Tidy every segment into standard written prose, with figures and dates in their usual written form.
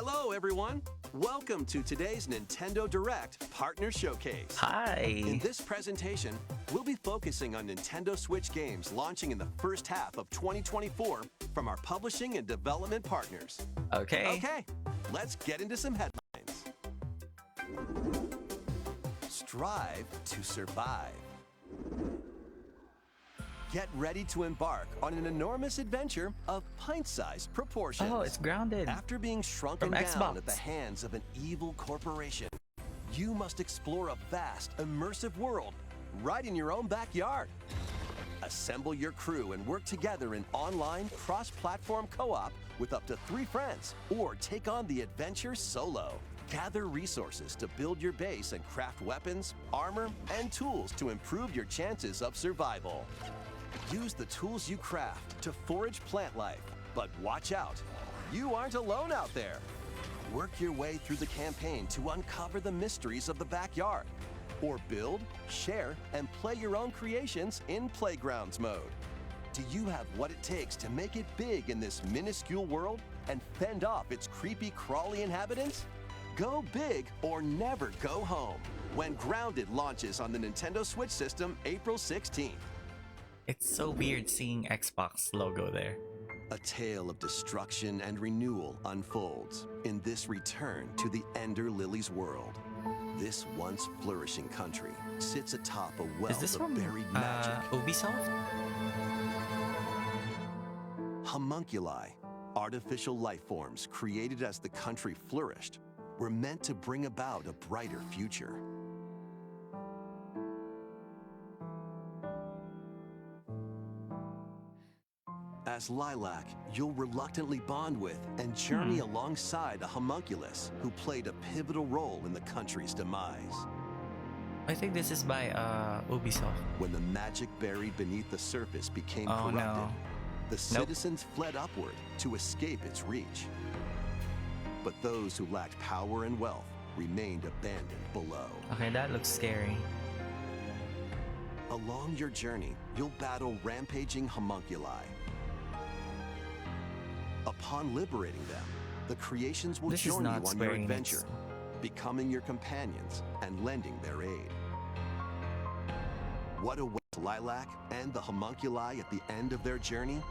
Hello, everyone. Welcome to today's Nintendo Direct Partner Showcase. Hi. In this presentation, we'll be focusing on Nintendo Switch games launching in the first half of 2024 from our publishing and development partners. Okay. Okay, let's get into some headlines. Strive to survive. Get ready to embark on an enormous adventure of pint-sized proportions. Oh, it's grounded. After being shrunken From down Xbox. at the hands of an evil corporation, you must explore a vast, immersive world right in your own backyard. Assemble your crew and work together in online, cross-platform co-op with up to 3 friends, or take on the adventure solo. Gather resources to build your base and craft weapons, armor, and tools to improve your chances of survival. Use the tools you craft to forage plant life, but watch out, you aren't alone out there. Work your way through the campaign to uncover the mysteries of the backyard, or build, share, and play your own creations in Playgrounds mode. Do you have what it takes to make it big in this minuscule world and fend off its creepy, crawly inhabitants? Go big or never go home when Grounded launches on the Nintendo Switch system April 16th. It's so weird seeing Xbox logo there. A tale of destruction and renewal unfolds in this return to the Ender Lily's world. This once flourishing country sits atop a Is wealth this of from buried magic. Ubisoft? Homunculi, artificial life forms created as the country flourished, were meant to bring about a brighter future. As Lilac, you'll reluctantly bond with and journey alongside a homunculus who played a pivotal role in the country's demise. I think this is by Ubisoft. When the magic buried beneath the surface became Oh, corrupted, no. the citizens fled upward to escape its reach. But those who lacked power and wealth remained abandoned below. Okay, that looks scary. Along your journey, you'll battle rampaging homunculi. Upon liberating them, the creations will This is join you not on your Square Enix. adventure, becoming your companions and lending their aid. What awaits Lilac and the homunculi at the end of their journey?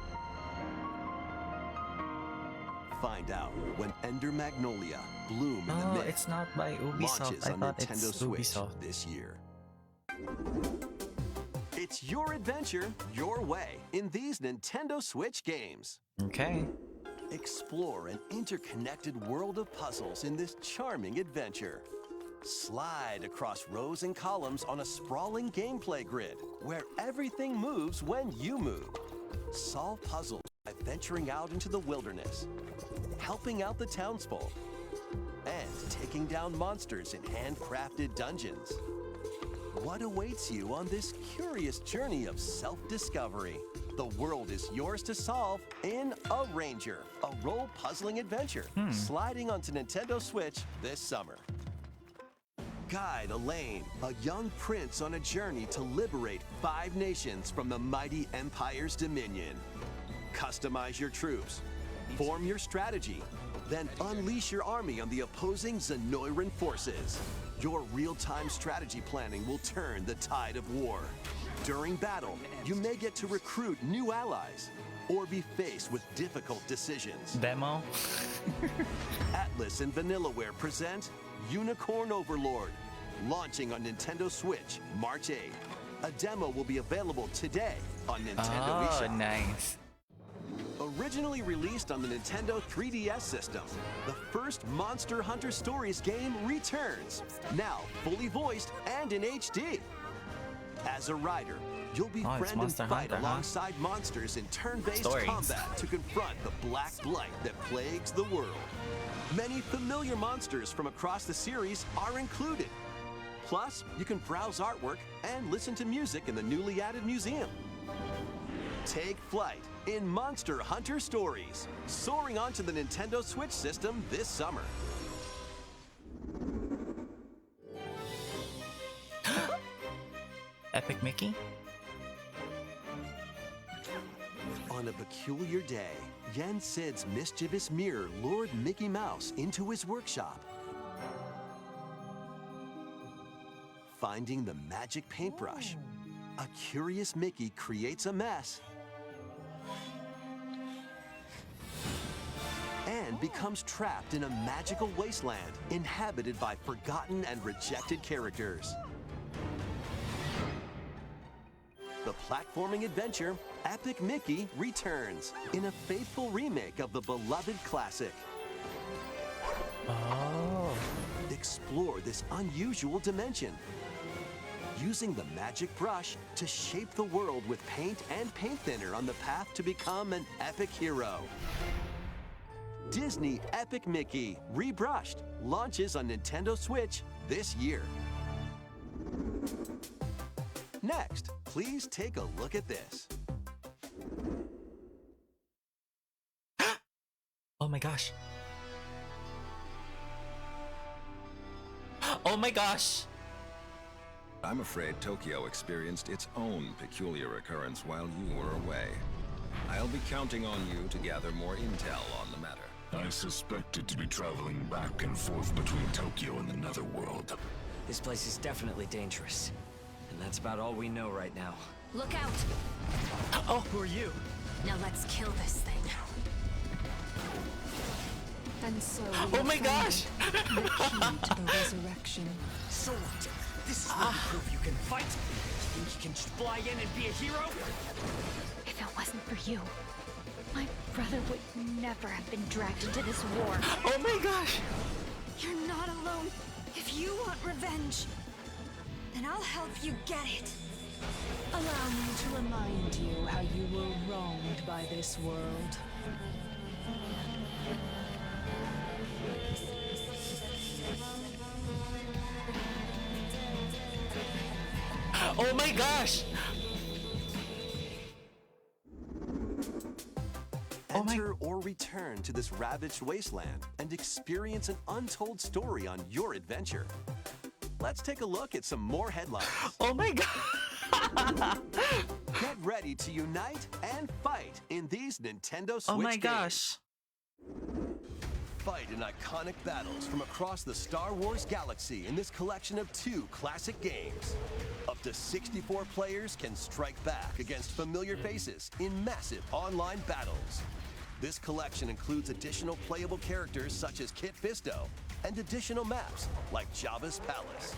Find out when Ender Magnolia bloom in the Oh, mist it's not by Ubisoft. launches I on thought Nintendo it's Switch Ubisoft. this year. It's your adventure, your way, in these Nintendo Switch games. Okay. Explore an interconnected world of puzzles in this charming adventure. Slide across rows and columns on a sprawling gameplay grid where everything moves when you move. Solve puzzles by venturing out into the wilderness, helping out the townsfolk, and taking down monsters in handcrafted dungeons. What awaits you on this curious journey of self-discovery? The world is yours to solve in A Ranger, a role-puzzling adventure, sliding onto Nintendo Switch this summer. Guide Elaine, a young prince on a journey to liberate 5 nations from the mighty Empire's dominion. Customize your troops, form your strategy, then unleash your army on the opposing Zenoiran forces. Your real-time strategy planning will turn the tide of war. During battle, you may get to recruit new allies or be faced with difficult decisions. Demo? Atlas and Vanillaware present Unicorn Overlord, launching on Nintendo Switch March 8th. A demo will be available today on Nintendo Oh, eShop. nice. Originally released on the Nintendo 3DS system, the first Monster Hunter Stories game returns, now fully voiced and in HD. As a rider, you'll Oh, it's befriend and Monster fight Hunter, huh? alongside monsters in turn-based Stories. combat to confront the black blight that plagues the world. Many familiar monsters from across the series are included. Plus, you can browse artwork and listen to music in the newly added museum. Take flight in Monster Hunter Stories, soaring onto the Nintendo Switch system this summer. Epic Mickey? On On a peculiar day, Yen Sid's mischievous mirror lured Mickey Mouse into his workshop. Finding the magic paintbrush, a curious Mickey creates a mess and becomes trapped in a magical wasteland inhabited by forgotten and rejected characters. The platforming adventure, Epic Mickey, returns in a faithful remake of the beloved classic. Oh. Explore this unusual dimension, using the magic brush to shape the world with paint and paint thinner on the path to become an epic hero. Disney Epic Mickey, rebrushed, launches on Nintendo Switch this year. Next, please take a look at this. Oh my gosh. Oh my gosh. I'm afraid Tokyo experienced its own peculiar occurrence while you were away. I'll be counting on you to gather more intel on the matter. I suspected to be traveling back and forth between Tokyo and the Netherworld. This place is definitely dangerous. And that's about all we know right now. Look out! Oh, Who are you? Now let's kill this thing. And so oh my gosh. the key to the resurrection. So what? This is where you prove you can fight? You think you can just fly in and be a hero? If it wasn't for you, my brother would never have been dragged into this war. Oh my gosh. You're not alone. If you want revenge, then I'll help you get it. Allow me to remind you how you were wronged by this world. Oh my gosh. Oh my- Enter or return to this ravaged wasteland and experience an untold story on your adventure. Let's take a look at some more headlines. Oh my god. Get ready to unite and fight in these Nintendo Switch Oh my games. gosh. Fight in iconic battles from across the Star Wars galaxy in this collection of 2 classic games. Up to 64 players can strike back against familiar faces in massive online battles. This collection includes additional playable characters such as Kit Fisto and additional maps like Jabba's Palace.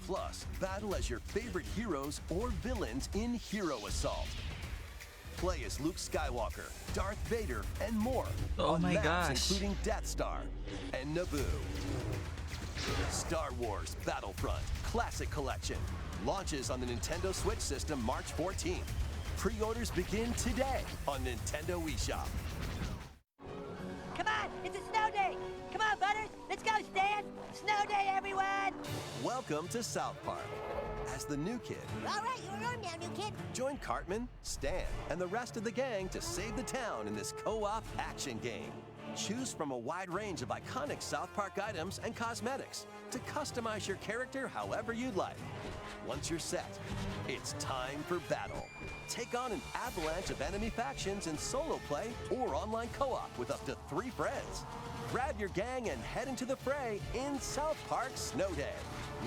Plus, battle as your favorite heroes or villains in Hero Assault. Play as Luke Skywalker, Darth Vader, and more Oh on my maps gosh. including Death Star and Naboo. Star Wars Battlefront Classic Collection launches on the Nintendo Switch system March 14th. Pre-orders begin today on Nintendo eShop. Come on, it's a snow day. Come on, Butters, let's go, Stan. Snow day, everyone. Welcome to South Park. As the new kid, All right, you're on now, new kid. join Cartman, Stan, and the rest of the gang to save the town in this co-op action game. Choose from a wide range of iconic South Park items and cosmetics to customize your character however you'd like. Once you're set, it's time for battle. Take on an avalanche of enemy factions in solo play or online co-op with up to 3 friends. Grab your gang and head into the fray in South Park Snow Day.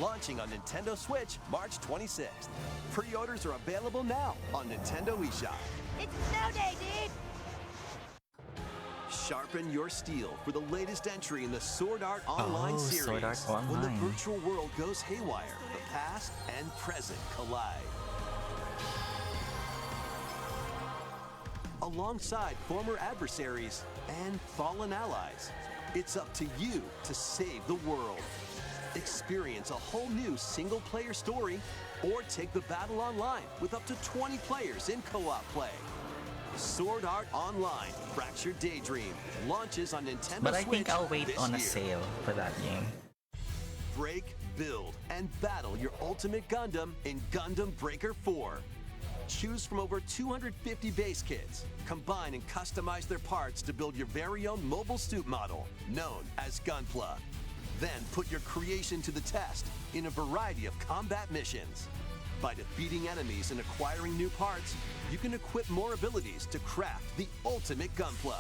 Launching on Nintendo Switch March 26th. Pre-orders are available now on Nintendo eShop. It's a snow day, dude. Sharpen your steel for the latest entry in the Sword Art Online Oh, series. Sword Art When the Online. virtual world goes haywire, the past and present collide. Alongside former adversaries and fallen allies, it's up to you to save the world. Experience a whole new single-player story or take the battle online with up to 20 players in co-op play. Sword Art Online Fractured Daydream launches on Nintendo But I Switch think I'll wait this on a year. sale for that game. Break, build, and battle your ultimate Gundam in Gundam Breaker 4. Choose from over 250 base kits. Combine and customize their parts to build your very own mobile suit model, known as Gunpla. Then put your creation to the test in a variety of combat missions. By defeating enemies and acquiring new parts, you can equip more abilities to craft the ultimate Gunpla.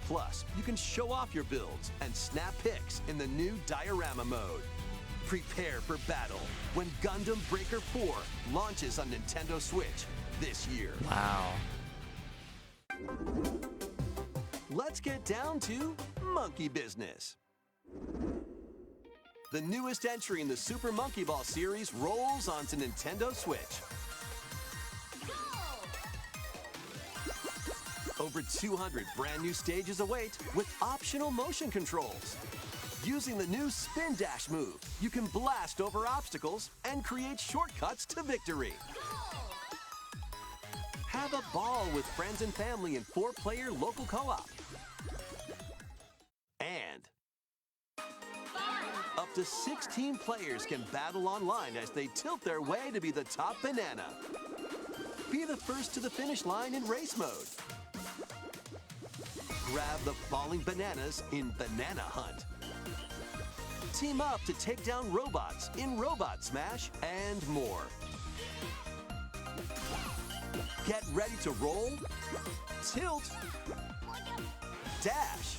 Plus, you can show off your builds and snap pics in the new diorama mode. Prepare for battle when Gundam Breaker 4 launches on Nintendo Switch this year. Wow. Let's get down to monkey business. The newest entry in the Super Monkey Ball series rolls onto Nintendo Switch. Over 200 brand new stages await with optional motion controls. Using the new Spin Dash move, you can blast over obstacles and create shortcuts to victory. Have a ball with friends and family in 4-player local co-op. And up to 16 players can battle online as they tilt their way to be the top banana. Be the first to the finish line in race mode. Grab the falling bananas in Banana Hunt. Team up to take down robots in Robot Smash and more. Get ready to roll, tilt, dash,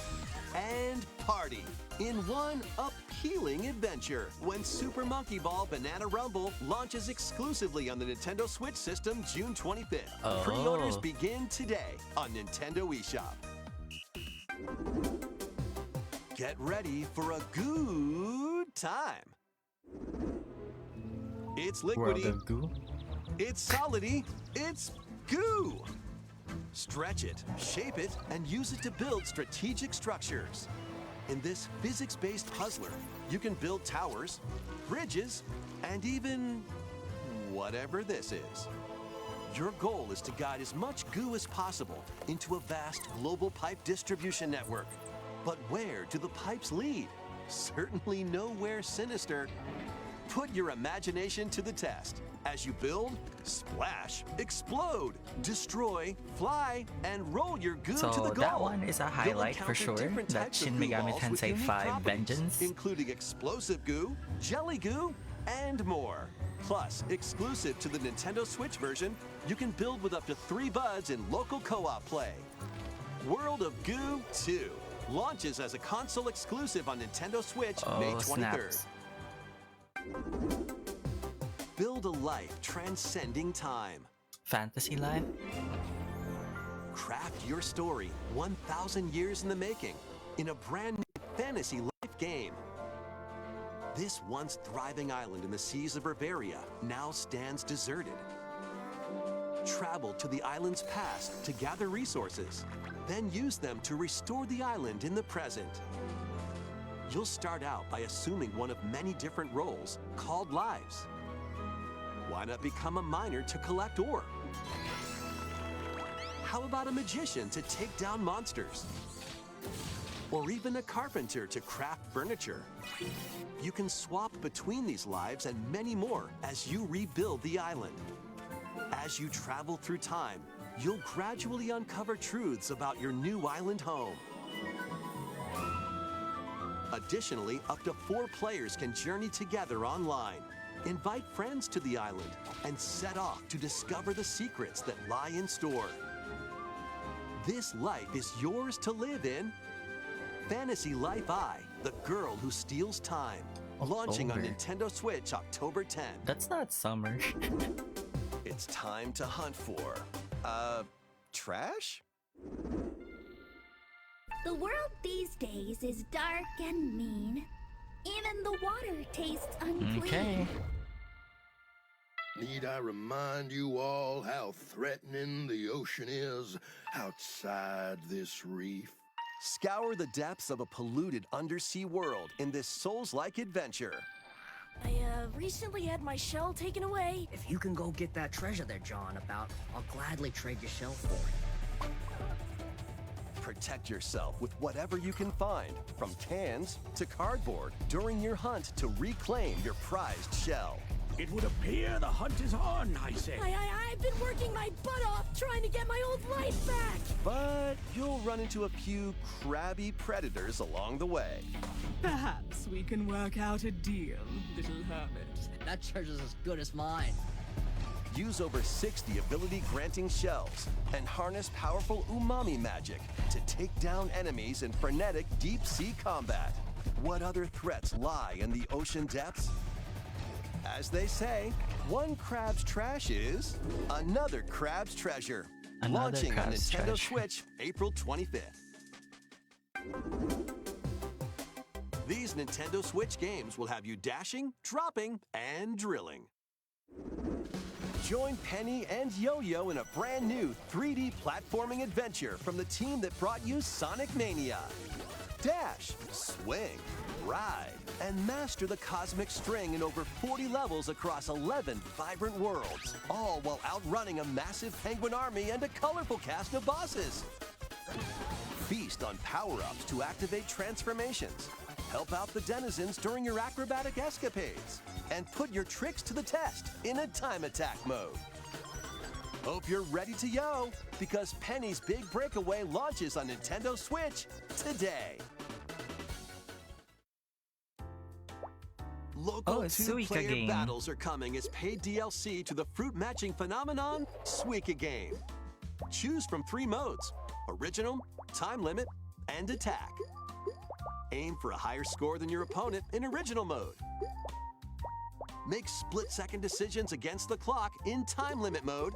and party in one appealing adventure when Super Monkey Ball Banana Rumble launches exclusively on the Nintendo Switch system June 25th. Oh. Pre-orders begin today on Nintendo eShop. Get ready for a good time. It's World liquidy, of Goo. it's solidy, it's goo. Stretch it, shape it, and use it to build strategic structures. In this physics-based puzzler, you can build towers, bridges, and even whatever this is. Your goal is to guide as much goo as possible into a vast global pipe distribution network. But where do the pipes lead? Certainly nowhere sinister. Put your imagination to the test as you build, splash, explode, destroy, fly, and roll your goo to the So goal. that one is a highlight for sure. Different That types of Shin goo Megami balls with Tensei unique 5 properties, Vengeance. including explosive goo, jelly goo, and more. Plus, exclusive to the Nintendo Switch version, you can build with up to 3 buds in local co-op play. World of Goo 2 launches as a console exclusive on Nintendo Switch May 23rd. Snaps. Build a life transcending time. Fantasy Life? Craft your story 1,000 years in the making in a brand new fantasy life game. This once thriving island in the seas of Bavaria now stands deserted. Travel to the island's past to gather resources, then use them to restore the island in the present. You'll start out by assuming one of many different roles called lives. Why not become a miner to collect ore? How about a magician to take down monsters? Or even a carpenter to craft furniture? You can swap between these lives and many more as you rebuild the island. As you travel through time, you'll gradually uncover truths about your new island home. Additionally, up to 4 players can journey together online. Invite friends to the island and set off to discover the secrets that lie in store. This life is yours to live in. Fantasy Life I, the girl who steals time. Launching on October. Nintendo Switch October 10th. That's not summer. It's time to hunt for, trash? The world these days is dark and mean. Even the water tastes unclean. Okay. Need I remind you all how threatening the ocean is outside this reef? Scour the depths of a polluted undersea world in this Souls-like adventure. I recently had my shell taken away. If you can go get that treasure that John about, I'll gladly trade your shell for it. Protect yourself with whatever you can find, from cans to cardboard, during your hunt to reclaim your prized shell. It would appear the hunt is on, I say. I've been working my butt off trying to get my old life back. But you'll run into a few crabby predators along the way. Perhaps we can work out a deal, little hermit. That treasure's as good as mine. Use over 60 ability-granting shells and harness powerful umami magic to take down enemies in frenetic deep-sea combat. What other threats lie in the ocean depths? As they say, one crab's trash is another crab's treasure. Launching on Nintendo Switch April 25th. These Nintendo Switch games will have you dashing, dropping, and drilling. Join Penny and Yo-Yo in a brand new 3D platforming adventure from the team that brought you Sonic Mania. Dash, swing, ride, and master the cosmic string in over 40 levels across 11 vibrant worlds, all while outrunning a massive penguin army and a colorful cast of bosses. Feast on power-ups to activate transformations, help out the denizens during your acrobatic escapades, and put your tricks to the test in a time attack mode. Hope you're ready to yo, because Penny's Big Breakaway launches on Nintendo Switch today. Local two-player battles are coming as paid DLC to the fruit matching phenomenon, Suika Game. Choose from 3 modes: Original, Time Limit, and Attack. Aim for a higher score than your opponent in Original mode. Make split-second decisions against the clock in Time Limit mode.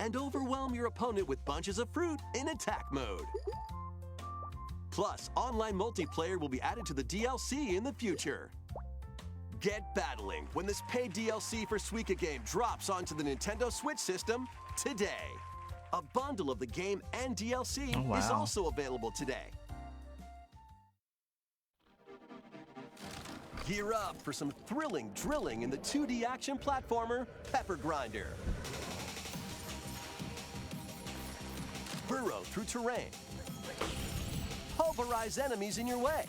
And overwhelm your opponent with bunches of fruit in Attack mode. Plus, online multiplayer will be added to the DLC in the future. Get battling when this paid DLC for Suika Game drops onto the Nintendo Switch system today. A bundle of the game and DLC is also available today. Gear up for some thrilling drilling in the 2D action platformer, Pepper Grinder. Burrow through terrain. Pulverize enemies in your way.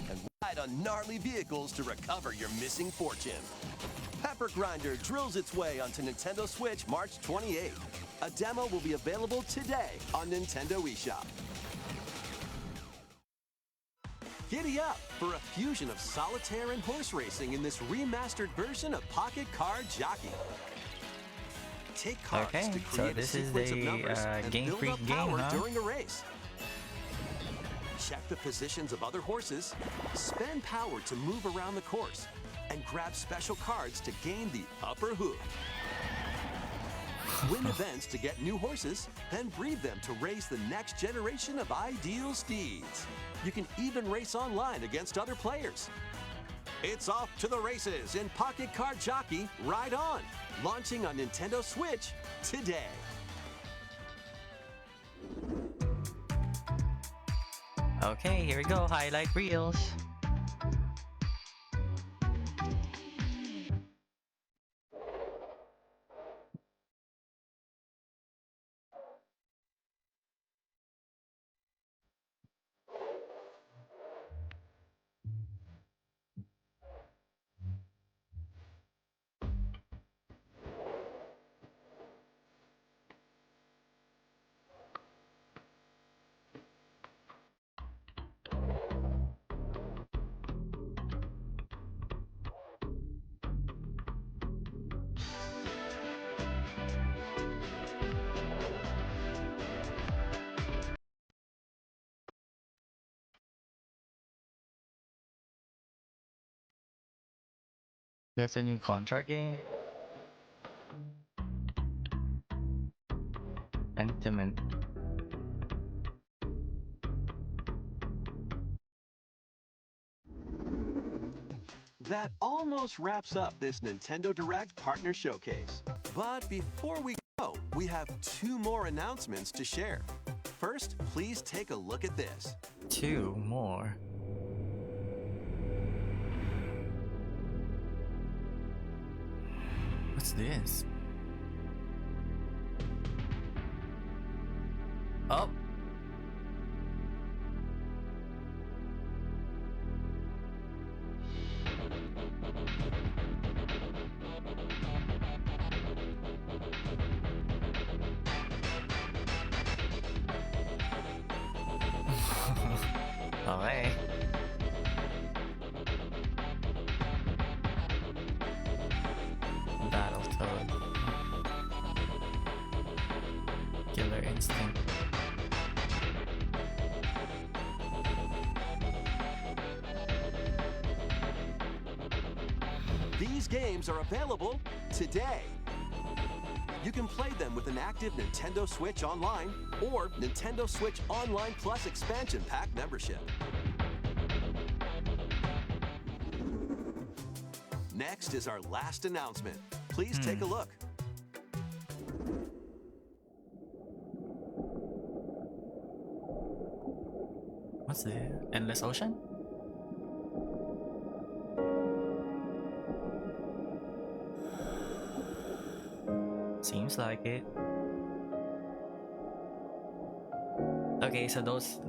And ride on gnarly vehicles to recover your missing fortune. Pepper Grinder drills its way onto Nintendo Switch March 28th. A demo will be available today on Nintendo eShop. Giddy up for a fusion of solitaire and horse racing in this remastered version of Pocket Card Jockey. Take cards to create a sequence of numbers and build up power during a race. Check the positions of other horses, spend power to move around the course, and grab special cards to gain the upper hoof. Win events to get new horses, then breed them to raise the next generation of ideal steeds. You can even race online against other players. It's off to the races in Pocket Card Jockey Ride On, launching on Nintendo Switch today. Okay, here we go. Highlight reels. There's a new contract game. Pentiment. That almost wraps up this Nintendo Direct Partner Showcase. But before we go, we have 2 more announcements to share. First, please take a look at this. 2 more. What's this? Oh. Okay. Battle instinct. These games are available today. You can play them with an active Nintendo Switch Online or Nintendo Switch Online Plus Expansion Pack membership. Next is our last announcement. Please take a look. What's the Endless Ocean? Seems like it. Okay, so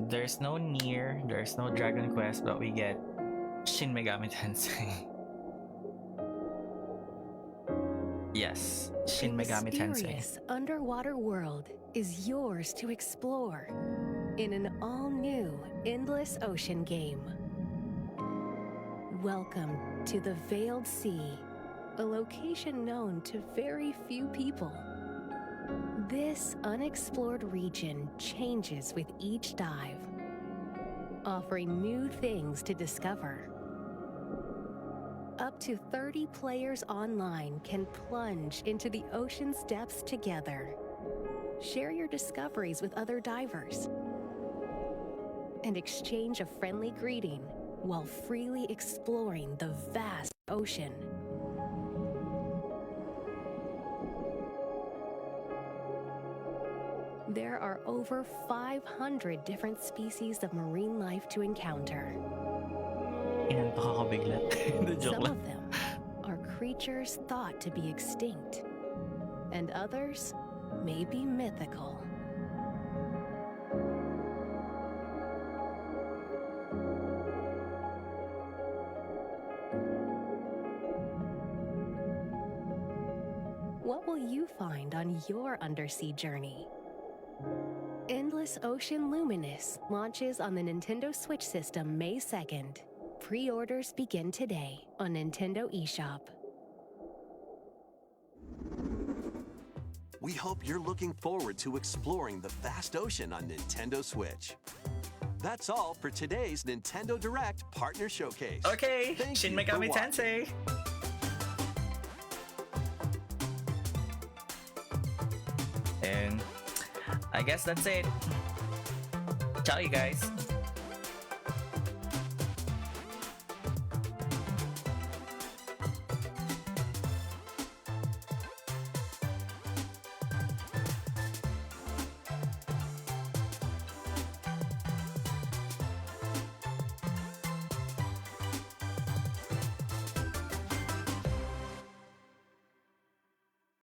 there's no Nier, there's no Dragon Quest, but we get Shin Megami Tensei. Yes, Shin Megami The Tensei. mysterious underwater world is yours to explore in an all-new Endless Ocean game. Welcome to the Veiled Sea, a location known to very few people. This unexplored region changes with each dive, offering new things to discover. Up to 30 players online can plunge into the ocean's depths together. Share your discoveries with other divers and exchange a friendly greeting while freely exploring the vast ocean. There are over 500 different species of marine life to encounter. Some of them are creatures thought to be extinct, and others may be mythical. What will you find on your undersea journey? Endless Ocean Luminous launches on the Nintendo Switch system May 2nd. Pre-orders begin today on Nintendo eShop. We hope you're looking forward to exploring the vast ocean on Nintendo Switch. That's all for today's Nintendo Direct Partner Showcase. Okay, Thank Shin you for Megami watching. Tensei. And I guess that's it. Ciao, you guys.